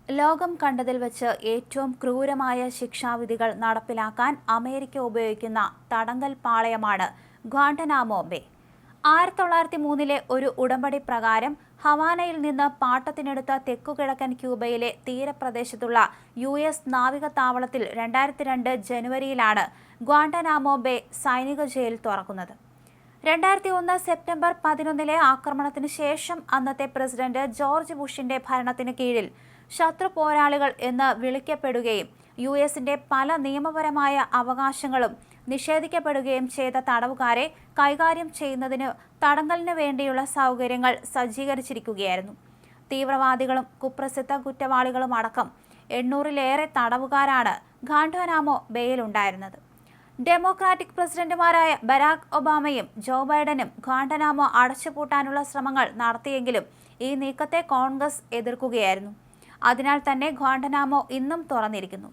ലോകം കണ്ടതിൽ വെച്ച് ഏറ്റവും ക്രൂരമായ ശിക്ഷാവിധികൾ നടപ്പിലാക്കാൻ അമേരിക്ക ഉപയോഗിക്കുന്ന തടങ്കൽ പാളയമാണ് ഗ്വാണ്ടനാമോ ബേ. 1903 ഒരു ഉടമ്പടി പ്രകാരം ഹവാനയിൽ നിന്ന് പാട്ടത്തിനെടുത്ത തെക്കുകിഴക്കൻ ക്യൂബയിലെ തീരപ്രദേശത്തുള്ള US നാവിക താവളത്തിൽ 2002 ജനുവരിയിലാണ് ഗ്വാണ്ടനാമോ ബേ സൈനിക ജയിൽ തുറക്കുന്നത്. 2001 സെപ്റ്റംബർ 11 ആക്രമണത്തിന് ശേഷം അന്നത്തെ പ്രസിഡന്റ് ജോർജ് ബുഷിന്റെ ഭരണത്തിന് കീഴിൽ ശത്രു പോരാളികൾ എന്ന് വിളിക്കപ്പെടുകയും US-ന്റെ പല നിയമപരമായ അവകാശങ്ങളും നിഷേധിക്കപ്പെടുകയും ചെയ്ത തടവുകാരെ കൈകാര്യം ചെയ്യുന്നതിന് തടങ്കലിന് വേണ്ടിയുള്ള സൗകര്യങ്ങൾ സജ്ജീകരിച്ചിരിക്കുകയായിരുന്നു. തീവ്രവാദികളും കുപ്രസിദ്ധ കുറ്റവാളികളും അടക്കം 800-ലേറെ തടവുകാരാണ് ഗ്വാണ്ടനാമോ ബേയിലുണ്ടായിരുന്നത്. ഡെമോക്രാറ്റിക് പ്രസിഡന്റുമാരായ ബരാക് ഒബാമയും ജോ ബൈഡനും ഗ്വാണ്ടനാമോ അടച്ചുപൂട്ടാനുള്ള ശ്രമങ്ങൾ നടത്തിയെങ്കിലും ഈ നീക്കത്തെ കോൺഗ്രസ് എതിർക്കുകയായിരുന്നു. അതിനാൽ തന്നെ ഗ്വാണ്ടനാമോ ഇന്നും തുറന്നിരിക്കുന്നു.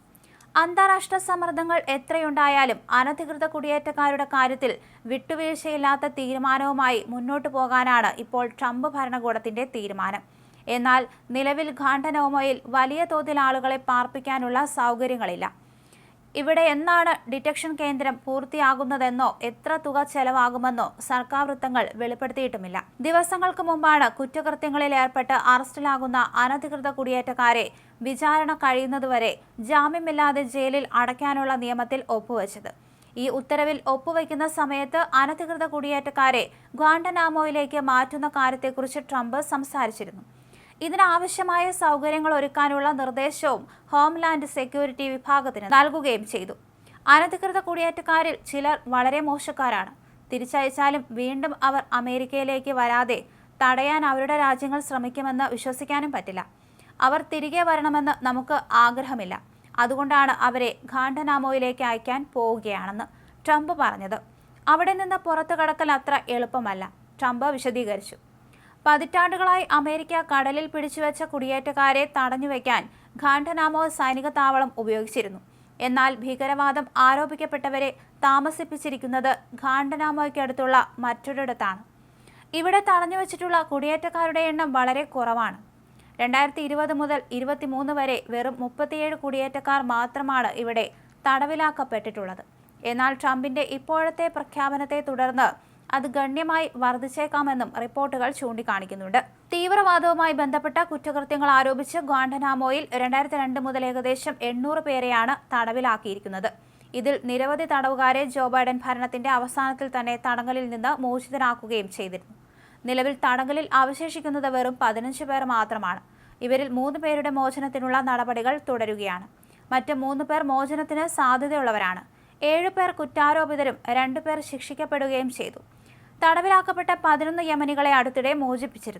അന്താരാഷ്ട്ര സമ്മർദ്ദങ്ങൾ എത്രയുണ്ടായാലും അനധികൃത കുടിയേറ്റക്കാരുടെ കാര്യത്തിൽ വിട്ടുവീഴ്ചയില്ലാത്ത തീരുമാനവുമായി മുന്നോട്ടു പോകാനാണ് ഇപ്പോൾ ട്രംപ് ഭരണകൂടത്തിന്റെ തീരുമാനം. എന്നാൽ നിലവിൽ ഗ്വാണ്ടനാമോയിൽ വലിയ തോതിൽ ആളുകളെ പാർപ്പിക്കാനുള്ള സൗകര്യങ്ങളില്ല. ഇവിടെ എന്നാണ് ഡിറ്റക്ഷൻ കേന്ദ്രം പൂർത്തിയാകുന്നതെന്നോ എത്ര തുക ചെലവാകുമെന്നോ സർക്കാർ വൃത്തങ്ങൾ വെളിപ്പെടുത്തിയിട്ടുമില്ല. ദിവസങ്ങൾക്ക് മുമ്പാണ് കുറ്റകൃത്യങ്ങളിൽ ഏർപ്പെട്ട് അറസ്റ്റിലാകുന്ന അനധികൃത കുടിയേറ്റക്കാരെ വിചാരണ കഴിയുന്നതുവരെ ജാമ്യമില്ലാതെ ജയിലിൽ അടയ്ക്കാനുള്ള നിയമത്തിൽ ഒപ്പുവെച്ചത്. ഈ ഉത്തരവിൽ ഒപ്പുവെക്കുന്ന സമയത്ത് അനധികൃത കുടിയേറ്റക്കാരെ ഗ്വാണ്ടനാമോയിലേക്ക് മാറ്റുന്ന കാര്യത്തെക്കുറിച്ച് ട്രംപ് സംസാരിച്ചിരുന്നു. ഇതിനാവശ്യമായ സൗകര്യങ്ങൾ ഒരുക്കാനുള്ള നിർദ്ദേശവും ഹോംലാൻഡ് സെക്യൂരിറ്റി വിഭാഗത്തിന് നൽകുകയും ചെയ്തു. അനധികൃത കുടിയേറ്റക്കാരിൽ ചിലർ വളരെ മോശക്കാരാണ്. തിരിച്ചയച്ചാലും വീണ്ടും അവർ അമേരിക്കയിലേക്ക് വരാതെ തടയാൻ അവരുടെ രാജ്യങ്ങൾ ശ്രമിക്കുമെന്ന് വിശ്വസിക്കാനും പറ്റില്ല. അവർ തിരികെ വരണമെന്ന് നമുക്ക് ആഗ്രഹമില്ല. അതുകൊണ്ടാണ് അവരെ ഗ്വാണ്ടനാമോയിലേക്ക് അയക്കാൻ പോവുകയാണെന്ന് ട്രംപ് പറഞ്ഞത്. അവിടെ നിന്ന് പുറത്തു കടക്കൽ അത്ര എളുപ്പമല്ല, ട്രംപ് വിശദീകരിച്ചു. പതിറ്റാണ്ടുകളായി അമേരിക്ക കടലിൽ പിടിച്ചുവെച്ച കുടിയേറ്റക്കാരെ തടഞ്ഞുവെക്കാൻ ഗ്വാണ്ടനാമോ സൈനിക താവളം ഉപയോഗിച്ചിരുന്നു. എന്നാൽ ഭീകരവാദം ആരോപിക്കപ്പെട്ടവരെ താമസിപ്പിച്ചിരിക്കുന്നത് ഗ്വാണ്ടനാമോയ്ക്കടുത്തുള്ള മറ്റൊരിടത്താണ്. ഇവിടെ തടഞ്ഞുവെച്ചിട്ടുള്ള കുടിയേറ്റക്കാരുടെ എണ്ണം വളരെ കുറവാണ്. 2020 മുതൽ 2023 വരെ വെറും 37 കുടിയേറ്റക്കാർ മാത്രമാണ് ഇവിടെ തടവിലാക്കപ്പെട്ടിട്ടുള്ളത്. എന്നാൽ ട്രംപിന്റെ ഇപ്പോഴത്തെ പ്രഖ്യാപനത്തെ തുടർന്ന് അത് ഗണ്യമായി വർദ്ധിച്ചേക്കാമെന്നും റിപ്പോർട്ടുകൾ ചൂണ്ടിക്കാണിക്കുന്നുണ്ട്. തീവ്രവാദവുമായി ബന്ധപ്പെട്ട കുറ്റകൃത്യങ്ങൾ ആരോപിച്ച് ഗ്വാണ്ടനാമോയിൽ 2002 മുതൽ ഏകദേശം 800 പേരെയാണ് തടവിലാക്കിയിരിക്കുന്നത്. ഇതിൽ നിരവധി തടവുകാരെ ജോ ബൈഡൻ ഭരണത്തിന്റെ അവസാനത്തിൽ തന്നെ തടങ്കലിൽ നിന്ന് മോചിതരാക്കുകയും ചെയ്തിരുന്നു. നിലവിൽ തടങ്കലിൽ അവശേഷിക്കുന്നത് വെറും 15 പേർ മാത്രമാണ്. ഇവരിൽ 3 പേരുടെ മോചനത്തിനുള്ള നടപടികൾ തുടരുകയാണ്. മറ്റ് 3 പേർ മോചനത്തിന് സാധ്യതയുള്ളവരാണ്. 7 പേർ കുറ്റാരോപിതരും 2 പേർ ശിക്ഷിക്കപ്പെടുകയും ചെയ്തു. തടവിലാക്കപ്പെട്ട 11 യമനികളെ അടുത്തിടെ മോചിപ്പിച്ചിരുന്നു.